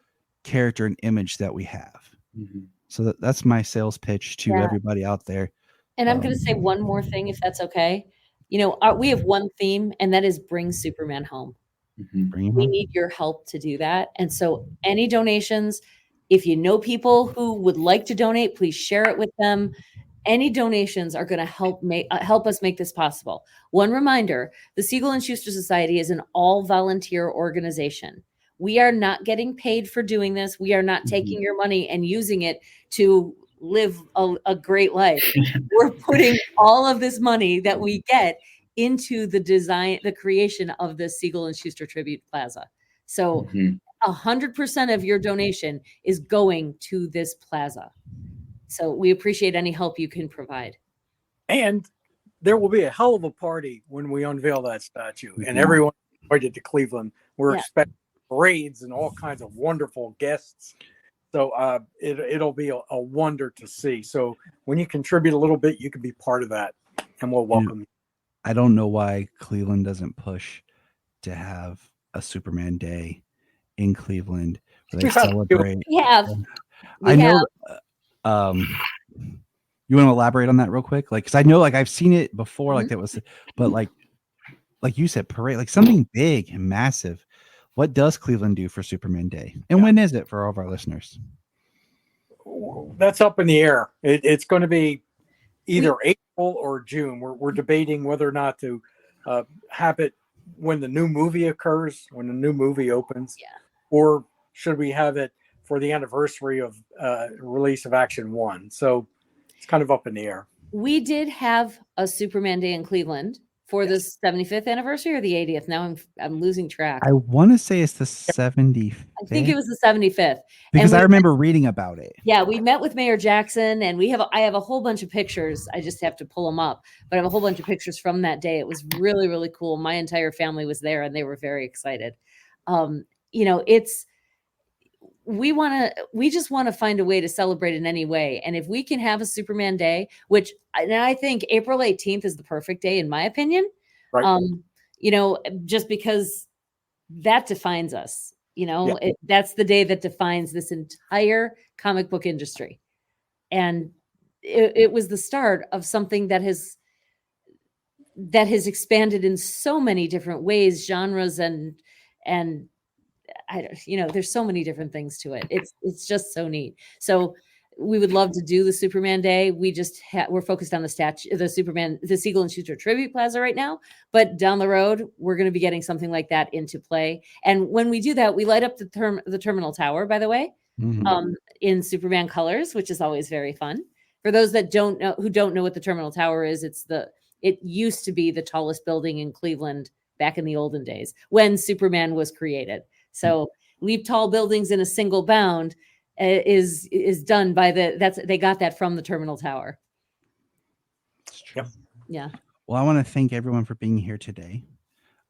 character and image that we have? Mhm. So that's my sales pitch to Yeah. everybody out there. And I'm going to say one more thing, if that's okay. We have one theme, and that is bring Superman home. Mhm. Bring him We on. need your help to do that. And so, any donations, if you know people who would like to donate, please share it with them. Any donations are going to help us make this possible. One reminder: the Siegel and Shuster Society is an all-volunteer organization. We are not getting paid for doing this. We are not taking your money and using it to live a great life. We're putting all of this money that we get into the creation of the Siegel and Schuster Tribute Plaza. So Mhm. 100% of your donation is going to this plaza. So we appreciate any help you can provide. And there will be a hell of a party when we unveil that statue, and Mhm. everyone invited to Cleveland. We're Yeah. expecting parades and all kinds of wonderful guests. So it'll be a wonder to see. So when you contribute a little bit, you can be part of that, and we'll welcome you. I don't know why Cleveland doesn't push to have a Superman Day in Cleveland where they We've had to do it. celebrate. We have. I know. You want to elaborate on that real quick? Like, because I know, like, I've seen it before, like that was, but like you said, parade, like something big and massive. What does Cleveland do for Superman Day, and when is it for all of our listeners? That's up in the air. It's going to be either April or June. We're debating whether or not to have it when the new movie occurs, when the new movie opens, or should we have it for the anniversary of release of Action 1? So it's kind of up in the air. We did have a Superman Day in Cleveland for the 75th anniversary or the 80th. Now I'm losing track. I want to say it's the 75th. I think it was the 75th. Because I remember reading about it. Yeah, we met with Mayor Jackson, and I have a whole bunch of pictures. I just have to pull them up, but I have a whole bunch of pictures from that day. It was really, really cool. My entire family was there, and they were very excited. We just want to find a way to celebrate in any way. And if we can have a Superman Day, and I think April 18th is the perfect day, in my opinion, right. Just because that defines us, that's the day that defines this entire comic book industry. And it was the start of something that has expanded in so many different ways, genres, and there's so many different things to it. It's just so neat. So we would love to do the Superman Day. We just we're focused on the Siegel and Schuster Tribute Plaza right now. But down the road, we're going to be getting something like that into play. And when we do that, we light up the Terminal Tower, by the way, in Superman colors, which is always very fun. For those that don't know what the Terminal Tower is, it used to be the tallest building in Cleveland back in the olden days when Superman was created. So leave tall buildings in a single bound is done by they got that from the Terminal Tower. Yep. Yeah. Well, I want to thank everyone for being here today.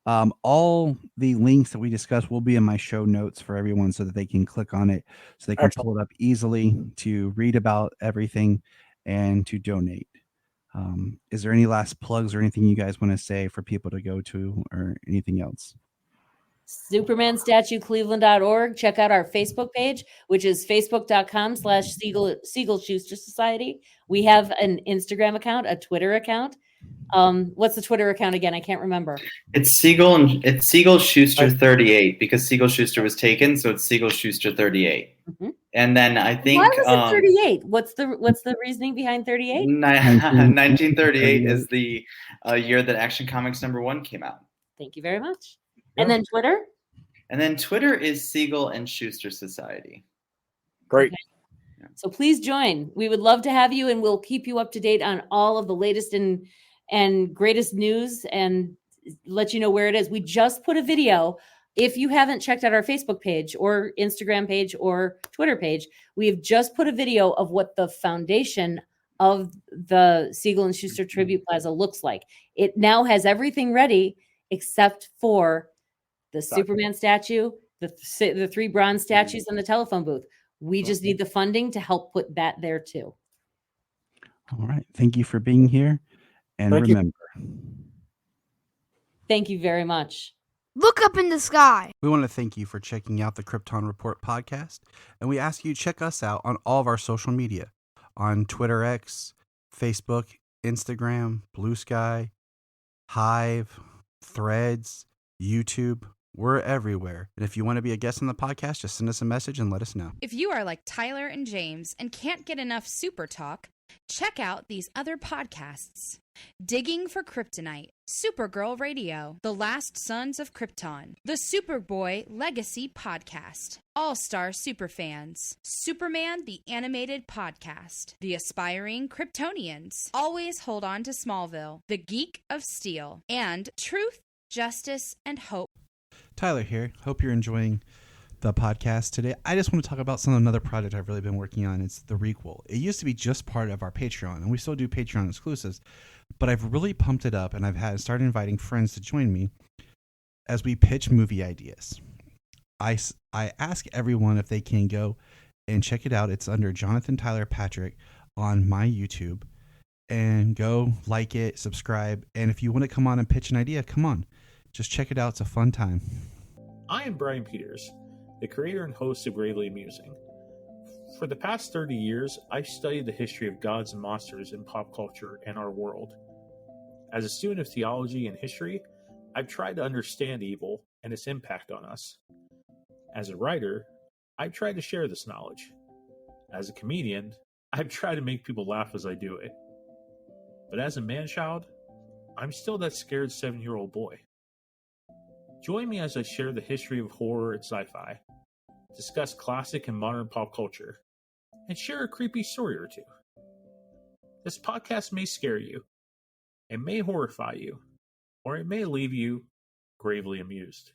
All the links that we discussed will be in my show notes for everyone so that they can click on it, so they can pull it up easily to read about everything and to donate. Is there any last plugs or anything you guys want to say for people to go to or anything else? SupermanStatueCleveland.org. Check out our Facebook page, which is facebook.com/Siegel Shuster Society. We have an Instagram account, a Twitter account. What's the Twitter account again? I can't remember. It's Siegel Shuster 38 because Siegel Shuster was taken, so it's Siegel Shuster 38. Mm-hmm. And then I think why was it 38? What's the reasoning behind 38? 1938 is the year that Action Comics #1 came out. Thank you very much. And then Twitter? And then Twitter is Siegel and Shuster Society. Great. Okay. So please join. We would love to have you, and we'll keep you up to date on all of the latest and greatest news and let you know where it is. We just put a video. If you haven't checked out our Facebook page or Instagram page or Twitter page, we've just put a video of what the foundation of the Siegel and Shuster Tribute Plaza looks like. It now has everything ready except for the Superman statue, the 3 bronze statues, and the telephone booth. We just need the funding to help put that there too. All right. Thank you for being here. And Thank you. remember, Thank you very much. Look up in the sky. we want to thank you for checking out the Krypton Report podcast. And we ask you to check us out on all of our social media on Twitter X, Facebook, Instagram, Blue Sky, Hive, Threads, YouTube. We're everywhere. And if you want to be a guest on the podcast, just send us a message and let us know. If you are like Tyler and James and can't get enough super talk, check out these other podcasts. Digging for Kryptonite, Supergirl Radio, The Last Sons of Krypton, The Superboy Legacy Podcast, All-Star Superfans, Superman the Animated Podcast, The Aspiring Kryptonians, Always Hold On to Smallville, The Geek of Steel, and Truth, Justice, and Hope. Tyler here. Hope you're enjoying the podcast today. I just want to talk about another project I've really been working on. It's the Requel. It used to be just part of our Patreon, and we still do Patreon exclusives, but I've really pumped it up, and I've started inviting friends to join me as we pitch movie ideas. I ask everyone if they can go and check it out. It's under Jonathan Tyler Patrick on my YouTube, and go like it, subscribe, and if you want to come on and pitch an idea, come on. Just check it out. It's a fun time. I am Brian Peters, the creator and host of Gravely Amusing. For the past 30 years, I've studied the history of gods and monsters in pop culture and our world. As a student of theology and history, I've tried to understand evil and its impact on us. As a writer, I've tried to share this knowledge. As a comedian, I've tried to make people laugh as I do it. But as a man-child, I'm still that scared 7-year-old boy. Join me as I share the history of horror and sci-fi, discuss classic and modern pop culture, and share a creepy story or two. This podcast may scare you, it may horrify you, or it may leave you gravely amused.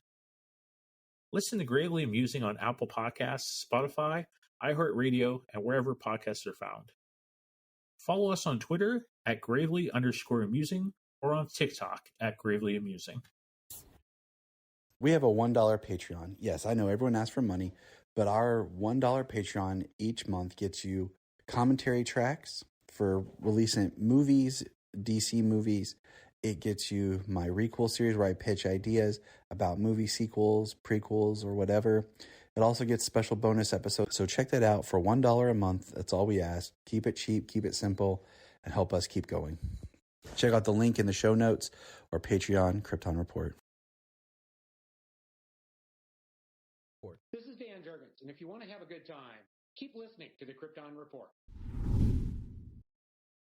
Listen to Gravely Amusing on Apple Podcasts, Spotify, iHeartRadio, and wherever podcasts are found. Follow us on Twitter at gravely_amusing or on TikTok at gravely amusing. We have a $1 Patreon. Yes, I know everyone asks for money, but our $1 Patreon each month gets you commentary tracks for releasing movies, DC movies. It gets you my Requel series where I pitch ideas about movie sequels, prequels, or whatever. It also gets special bonus episodes. So check that out for $1 a month. That's all we ask. Keep it cheap, keep it simple, and help us keep going. Check out the link in the show notes or Patreon Krypton Report. This is Dan Jurgens, and if you want to have a good time, keep listening to the Krypton Report.